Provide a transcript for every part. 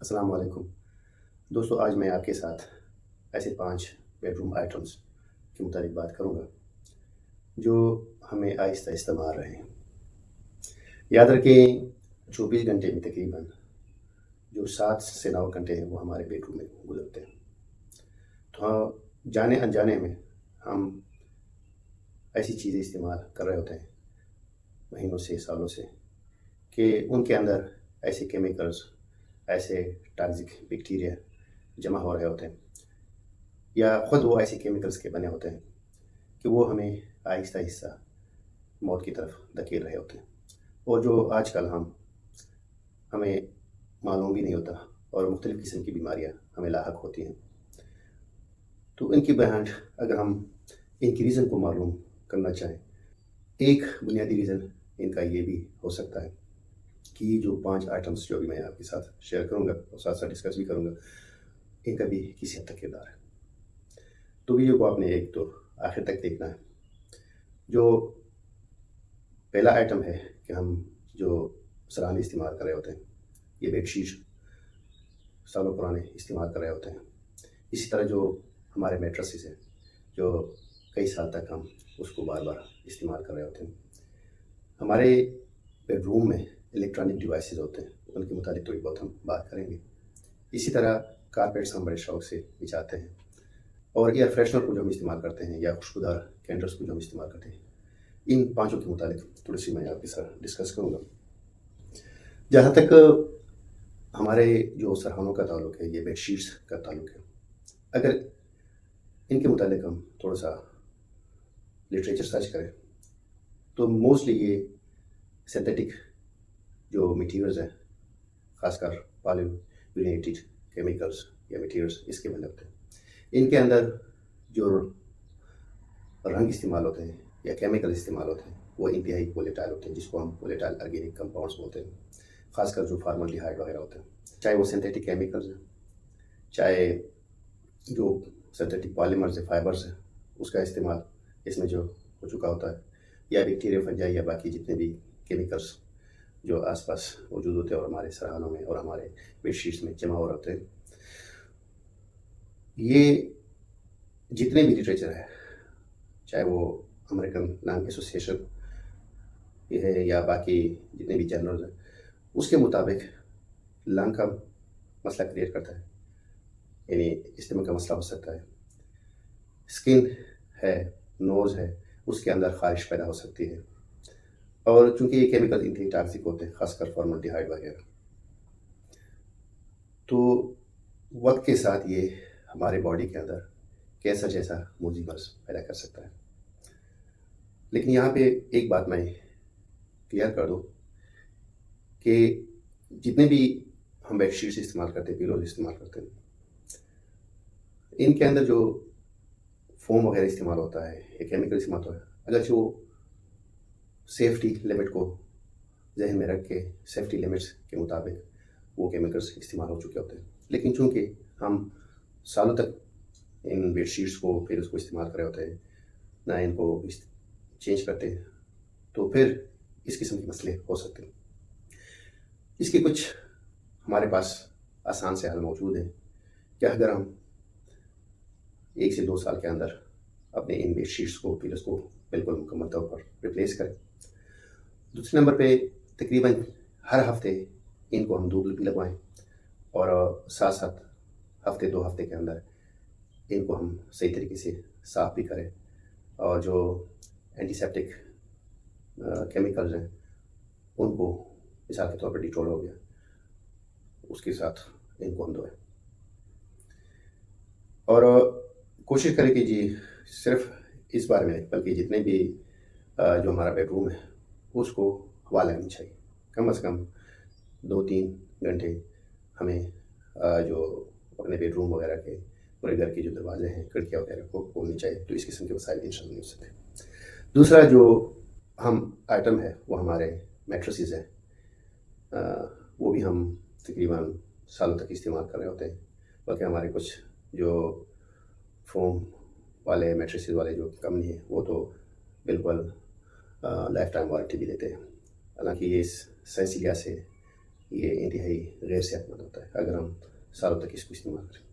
السلام علیکم دوستو، آج میں آپ کے ساتھ ایسے 5 بیڈ روم آئٹمس کے متعلق بات کروں گا جو ہمیں آہستہ آہستہ مار رہے ہیں۔ یاد رکھیں 24 گھنٹے میں تقریباً جو 7 سے 9 گھنٹے ہیں وہ ہمارے بیڈ روم میں گزرتے ہیں۔ تو جانے انجانے میں ہم ایسی چیزیں استعمال کر رہے ہوتے ہیں مہینوں سے سالوں سے کہ ان کے اندر ایسے کیمیکلز، ایسے ٹاکسک بیکٹیریا جمع ہو رہے ہوتے ہیں یا خود وہ ایسے کیمیکلز کے بنے ہوتے ہیں کہ وہ ہمیں آہستہ آہستہ موت کی طرف دھکیل رہے ہوتے ہیں، اور جو آج کل ہمیں معلوم بھی نہیں ہوتا اور مختلف قسم کی بیماریاں ہمیں لاحق ہوتی ہیں۔ تو ان کی بہانڈ اگر ہم ان کی ریزن کو معلوم کرنا چاہیں، ایک بنیادی ریزن ان کا یہ بھی ہو سکتا ہے کہ یہ جو 5 آئٹمس جو بھی میں آپ کے ساتھ شیئر کروں گا اور ساتھ ساتھ ڈسکس بھی کروں گا، ان کا بھی کسی حد تک کردار ہے۔ تو ویڈیو کو آپ نے ایک تو آخر تک دیکھنا ہے۔ جو پہلا آئٹم ہے کہ ہم جو سرانے استعمال کر رہے ہوتے ہیں، یہ بیڈ شیٹ سالوں پرانے استعمال کر رہے ہوتے ہیں۔ اسی طرح جو ہمارے میٹرسز ہیں جو کئی سال تک ہم اس کو بار بار استعمال کر رہے ہوتے ہیں۔ ہمارے بیڈ روم میں الیکٹرانک ڈیوائسز ہوتے ہیں، ان کے متعلق تھوڑی بہت ہم بات کریں گے۔ اسی طرح کارپیٹس ہم بڑے شوق سے بچھاتے ہیں، اور ایئر فریشنر کو جو ہم استعمال کرتے ہیں یا خوشبودار کینڈلس کو جو ہم استعمال کرتے ہیں، ان 5 کے متعلق تھوڑی سی میں آپ کے ساتھ ڈسکس کروں گا۔ جہاں تک ہمارے جو سرحانوں کا تعلق ہے، یہ بیڈ شیٹس کا تعلق ہے، اگر ان کے متعلق ہم تھوڑا سا لٹریچر سرچ کریں تو موسٹلی یہ سنتھیٹک جو میٹیریلز ہیں، خاص کر پالیوینیٹڈ کیمیکلز یا میٹیریلز اس کے بنے ہوتے ہیں۔ ان کے اندر جو رنگ استعمال ہوتے ہیں یا کیمیکل استعمال ہوتے ہیں وہ انتہائی وولیٹائل ہوتے ہیں، جس کو ہم وولیٹائل آرگینک کمپاؤنڈس بولتے ہیں، خاص کر جو فارملڈیہائڈ وغیرہ ہوتے ہیں، چاہے وہ سنتھیٹک کیمیکلز ہیں، چاہے جو سنتھیٹک پالیمرز ہیں، فائبرز ہیں، اس کا استعمال اس میں جو ہو چکا ہوتا ہے، یا بیکٹیریا فنجائی یا باقی جتنے بھی کیمیکلز جو آس پاس موجود ہوتے ہیں اور ہمارے سرحانوں میں اور ہمارے بیڈ شیٹس میں جمع ہو رہے ہوتے ہیں۔ یہ جتنے بھی لٹریچر ہے، چاہے وہ امریکن لنگ ایسوسیشن یہ ہے یا باقی جتنے بھی جرنلز ہیں، اس کے مطابق لنگ کا مسئلہ کریٹ کرتا ہے، یعنی اسٹمک کا مسئلہ ہو سکتا ہے، اسکن ہے، نوز ہے، اس کے اندر خارش پیدا ہو سکتی ہے، اور چونکہ یہ کیمیکل انتہائی ٹاکسک ہوتے ہیں، خاص کر فارملڈیہائڈ وغیرہ، تو وقت کے ساتھ یہ ہمارے باڈی کے اندر کیسا جیسا موذی مرض پیدا کر سکتا ہے۔ لیکن یہاں پہ ایک بات میں کلیئر کر دوں کہ جتنے بھی ہم بیڈ شیٹس استعمال کرتے ہیں، پیلوز استعمال کرتے ہیں، ان کے اندر جو فوم وغیرہ استعمال ہوتا ہے یا کیمیکل استعمال ہوتا ہے، اگرچہ وہ سیفٹی لمٹ کو ذہن میں رکھ کے سیفٹی لمٹس کے مطابق وہ کیمیکلز استعمال ہو چکے ہوتے ہیں، لیکن چونکہ ہم سالوں تک ان بیڈ شیٹس کو پھر اس کو استعمال کر رہے ہوتے ہیں، نہ ان کو چینج کرتے ہیں، تو پھر اس قسم کے مسئلے ہو سکتے ہیں۔ اس کے کچھ ہمارے پاس آسان سے حل موجود ہیں کہ اگر ہم 1 سے 2 سال کے اندر اپنے ان بیڈ شیٹس کو، پیلوز کو بالکل مکمل طور پر ریپلیس کریں۔ دوسرے نمبر پہ تقریباً ہر ہفتے ان کو ہم دھوپ بھی لگوائیں، اور ساتھ ساتھ ہفتے 2 ہفتے کے اندر ان کو ہم صحیح طریقے سے صاف بھی کریں، اور جو اینٹی سیپٹک کیمیکلز ہیں ان کو مثال کے طور پر ڈیٹول ہو گیا، اس کے ساتھ ان کو ہم دھوئیں، اور کوشش کریں کہ جی صرف اس بارے میں بلکہ جتنے بھی جو ہمارا بیڈ روم ہے اس کو ہوا لگنی چاہیے، کم از کم 2-3 گھنٹے ہمیں جو اپنے بیڈ روم وغیرہ کے پورے گھر کے جو دروازے ہیں، کھڑکیاں وغیرہ کو کھولنی چاہیے، تو اس قسم کے مسائل انشاءاللہ نہیں ہو سکتے۔ دوسرا جو ہم آئٹم ہے وہ ہمارے میٹرسز ہیں، وہ بھی ہم تقریباً سالوں تک استعمال کر رہے ہوتے ہیں، بلکہ ہمارے کچھ جو فوم والے میٹرسز والے جو کمپنی ہے وہ تو بالکل لائف ٹائم وارنٹی بھی دیتے ہیں، حالانکہ یہ سائنسی لحاظ سے یہ انتہائی غیر صحت مند ہوتا ہے اگر ہم سالوں تک اس کو استعمال کریں،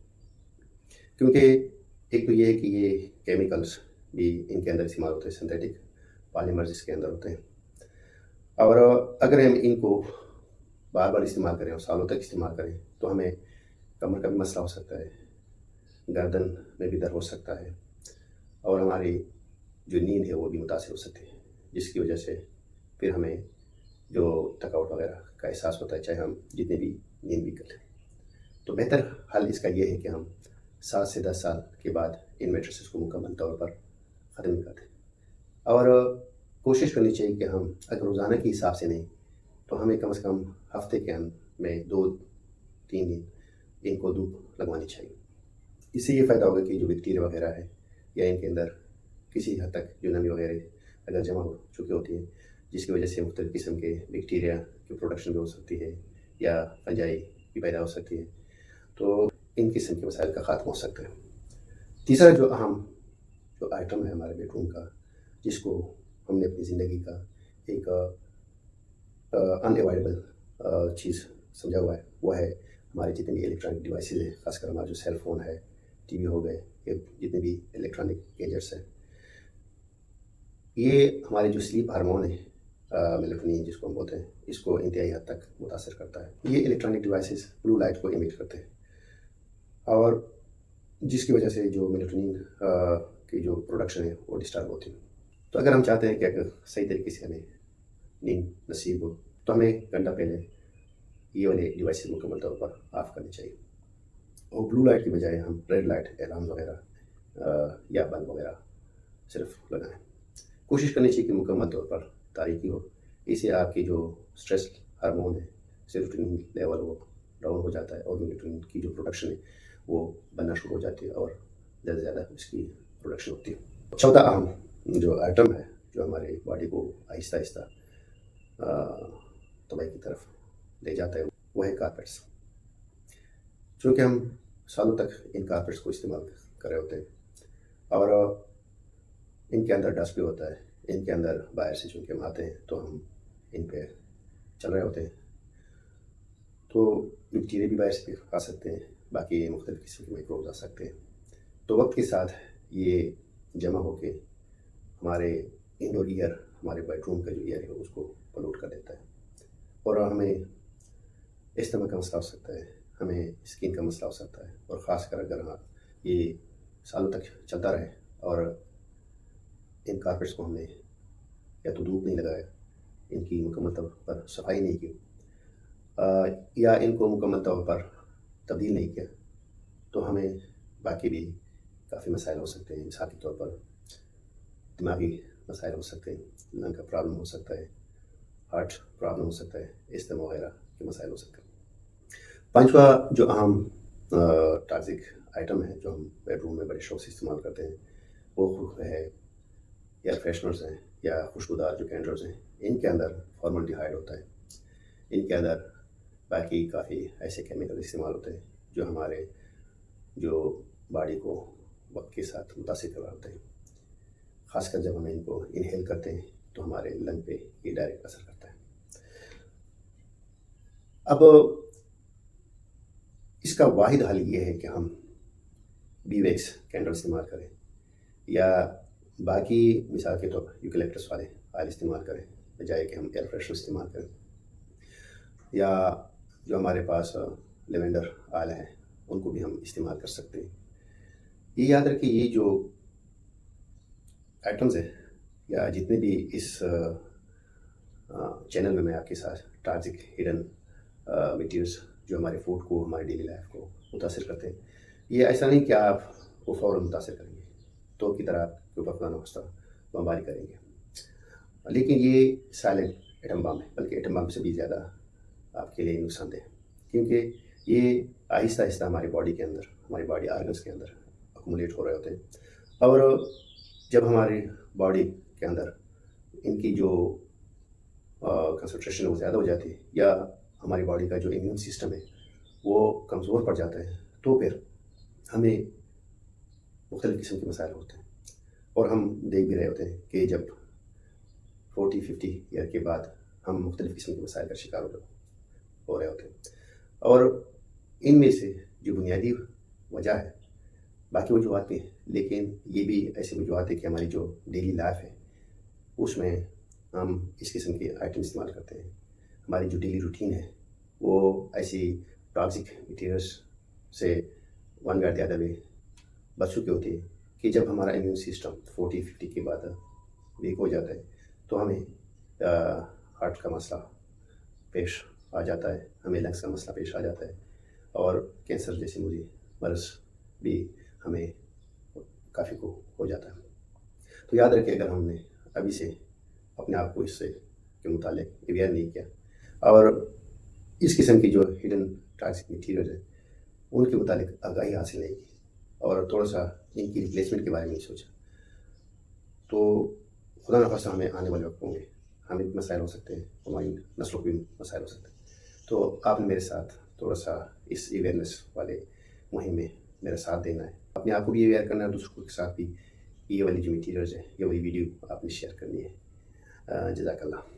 کیونکہ ایک تو یہ ہے کہ یہ کیمیکلس بھی ان کے اندر استعمال ہوتے ہیں، سنتھیٹک پالیمرز اس کے اندر ہوتے ہیں، اور اگر ہم ان کو بار بار استعمال کریں اور سالوں تک استعمال کریں تو ہمیں کمر کا بھی مسئلہ ہو سکتا ہے، گردن میں بھی درد ہو سکتا ہے، اور ہماری جو نیند ہے وہ بھی متاثر ہو سکتی ہے، جس کی وجہ سے پھر ہمیں جو تھکاوٹ وغیرہ کا احساس ہوتا ہے چاہے ہم جتنے بھی نیند بھی کر لیں۔ تو بہتر حل اس کا یہ ہے کہ ہم 7 سے 10 سال کے بعد ان میٹریسز کو مکمل طور پر ختم کر دیں، اور کوشش کرنی چاہیے کہ ہم اگر روزانہ کے حساب سے نہیں تو ہمیں کم از کم ہفتے کے میں 2-3 دن ان کو دھوپ لگوانی چاہیے۔ اس سے یہ فائدہ ہوگا کہ جو بیکٹیریا وغیرہ ہے یا ان کے اندر کسی حد تک جو نمی وغیرہ اگر جمع ہو چکی ہوتی ہے، جس کی وجہ سے مختلف قسم کے بیکٹیریا کی پروڈکشن بھی ہو سکتی ہے یا فنجائی بھی پیدا ہو سکتی ہے، تو ان قسم کے مسائل کا خاتمہ ہو سکتا ہے۔ تیسرا جو اہم جو آئٹم ہے ہمارے بیڈ روم کا، جس کو ہم نے اپنی زندگی کا ایک ان اوائڈیبل چیز سمجھا ہوا ہے، وہ ہے ہمارے جتنے بھی الیکٹرانک ڈیوائسز ہیں، خاص کر ہمارا جو سیل فون ہے، ٹی وی ہو گئے، یہ جتنے بھی الیکٹرانک گیجٹس ہیں، یہ ہمارے جو سلیپ ہارمون ہے میلاٹونین جس کو ہم بولتے ہیں، اس کو انتہائی حد تک متاثر کرتا ہے۔ یہ الیکٹرانک ڈیوائسز بلو لائٹ کو ایمٹ کرتے ہیں، اور جس کی وجہ سے جو میلاٹونین کی جو پروڈکشن ہے وہ ڈسٹرب ہوتی ہے۔ تو اگر ہم چاہتے ہیں کہ اگر صحیح طریقے سے ہمیں نیند نصیب ہو تو ہمیں گھنٹہ پہلے یہ والے ڈیوائسز مکمل طور پر آف کرنی چاہیے، اور بلو لائٹ کی بجائے ہم ریڈ لائٹ الارم وغیرہ یا بلب وغیرہ صرف لگائیں۔ کوشش کرنی چاہیے کہ مکمل طور پر تاریکی ہو، اس سے آپ کی جو اسٹریس ہارمون ہے، سیروٹونین لیول وہ ڈاؤن ہو جاتا ہے، اور میلاٹونین کی جو پروڈکشن ہے وہ بننا شروع ہو جاتی ہے، اور زیادہ سے زیادہ اس کی پروڈکشن ہوتی ہے۔ چوتھا اہم جو آئٹم ہے جو ہماری باڈی کو آہستہ آہستہ تباہی کی طرف لے جاتا ہے، وہ ہے کارپیٹس۔ چونکہ ہم سالوں تک ان کارپیٹس کو استعمال کر رہے ہوتے ہیں، اور ان کے اندر ڈسٹ بھی ہوتا ہے، ان کے اندر باہر سے چونکہ ہم آتے ہیں تو ہم ان پہ چل رہے ہوتے ہیں، تو بیکٹیریا بھی باہر سے آ سکتے ہیں، باقی مختلف قسم کے میکروبز آ سکتے ہیں، تو وقت کے ساتھ یہ جمع ہو کے ہمارے انڈور ایئر، ہمارے بیڈ روم کا جو ایئر ہے اس کو پلوٹ کر دیتا ہے، اور ہمیں استما کا مسئلہ ہو سکتا ہے، ہمیں اسکن کا مسئلہ ہو سکتا ہے، اور خاص کر اگر یہ سالوں تک چلتا رہے اور ان کارپیٹس کو ہم نے یا تو دھوپ نہیں لگایا، ان کی مکمل طور پر صفائی نہیں کی، یا ان کو مکمل طور پر تبدیل نہیں کیا، تو ہمیں باقی بھی کافی مسائل ہو سکتے ہیں۔ مثال کے طور پر دماغی مسائل ہو سکتے ہیں، لنگ کا پرابلم ہو سکتا ہے، ہارٹ پرابلم ہو سکتا ہے، استما وغیرہ کے مسائل ہو سکتے ہیں۔ پانچواں جو اہم ٹاکسک آئٹم ہے جو ہم بیڈ روم میں بڑے شوق سے استعمال کرتے ہیں، وہ ہے ایئر فریشنرز ہیں یا خوشبودار جو کینڈلز ہیں، ان کے اندر فارملڈیہائڈ ہوتا ہے، ان کے اندر باقی کافی ایسے کیمیکل استعمال ہوتے ہیں جو ہمارے جو باڈی کو وقت کے ساتھ متاثر کرواتے ہیں، خاص کر جب ہم ان کو انہیل کرتے ہیں تو ہمارے لنگ پہ یہ ڈائریکٹ اثر کرتا ہے۔ اب اس کا واحد حل یہ ہے کہ ہم بی ویکس کینڈل استعمال کریں، یا باقی مثال کے طور پر یوکلپٹس والے آئل استعمال کریں بجائے کہ ہم ایئر فریشنر استعمال کریں، یا جو ہمارے پاس لیونڈر آئل ہیں ان کو بھی ہم استعمال کر سکتے ہیں۔ یہ یاد رکھیں یہ جو آئٹمز ہیں یا جتنے بھی اس چینل میں آپ کے ساتھ ٹاکسک ہڈن مٹیریلس جو ہمارے فوڈ کو، ہمارے ڈیلی لائف کو متاثر کرتے ہیں، یہ ایسا نہیں کہ آپ کو فوراً متاثر کریں گے، تو کی طرح آپ کے اوپر خدا نخواستہ بمباری کریں گے، لیکن یہ سائلنٹ ایٹم بم ہے، بلکہ ایٹم بم سے بھی زیادہ آپ کے لیے نقصان دہ ہے، کیونکہ یہ آہستہ آہستہ ہماری باڈی کے اندر، ہماری باڈی آرگنس کے اندر اکومولیٹ ہو رہے ہوتے ہیں، اور جب ہماری باڈی کے اندر ان کی جو کنسنٹریشن وہ زیادہ ہو جاتی ہے، یا ہماری باڈی کا جو امیون سسٹم ہے وہ کمزور پڑ جاتا ہے، تو پھر ہمیں مختلف قسم کے مسائل ہوتے ہیں، اور ہم دیکھ بھی رہے ہوتے ہیں کہ جب 40-50 ایئر کے بعد ہم مختلف قسم کے مسائل کا شکار ہو جاتے ہیں۔ ہو رہے ہوتے ہیں. اور ان میں سے جو بنیادی وجہ ہے، باقی وجوہات بھی ہیں، لیکن یہ بھی ایسی وجوہات ہے کہ ہماری جو ڈیلی لائف ہے اس میں ہم اس قسم کے آئٹم استعمال کرتے ہیں. ہماری جو ڈیلی روٹین ہے وہ ایسی ٹاکسک مٹیریلس سے ون وے زیادہ بھی بچ چکے ہوتے ہیں کہ جب ہمارا امیون سسٹم 40-50 کے بعد ویک ہو جاتا ہے تو ہمیں ہارٹ کا مسئلہ پیش آ جاتا ہے، ہمیں لنگس کا مسئلہ پیش آ جاتا ہے، اور کینسر جیسے مجھے مرض بھی ہمیں کافی کو ہو جاتا ہے. تو یاد رکھیں، اگر ہم نے ابھی سے اپنے آپ کو اس سے کے متعلق اویئر نہیں کیا اور اس قسم کی جو ہڈن ٹاکسک مٹیریل ہے ان کے متعلق آگاہی حاصل نہیں کی اور تھوڑا سا ان کی ریپلیسمنٹ کے بارے میں نہیں سوچا، تو خدا نخواستہ ہمیں آنے والے وقتوں میں ہمیں بھی مسائل ہو سکتے ہیں، ہماری نسلوں کے بھی مسائل ہو سکتے ہیں. تو آپ نے میرے ساتھ تھوڑا سا اس اویئرنیس والے مہم میں میرا ساتھ دینا ہے، اپنے آپ کو بھی اویئر کرنا ہے، دوسروں کے ساتھ بھی یہ والی جو میٹیریلز ہیں، یہ والی ویڈیو آپ نے شیئر کرنی ہے. جزاک اللہ.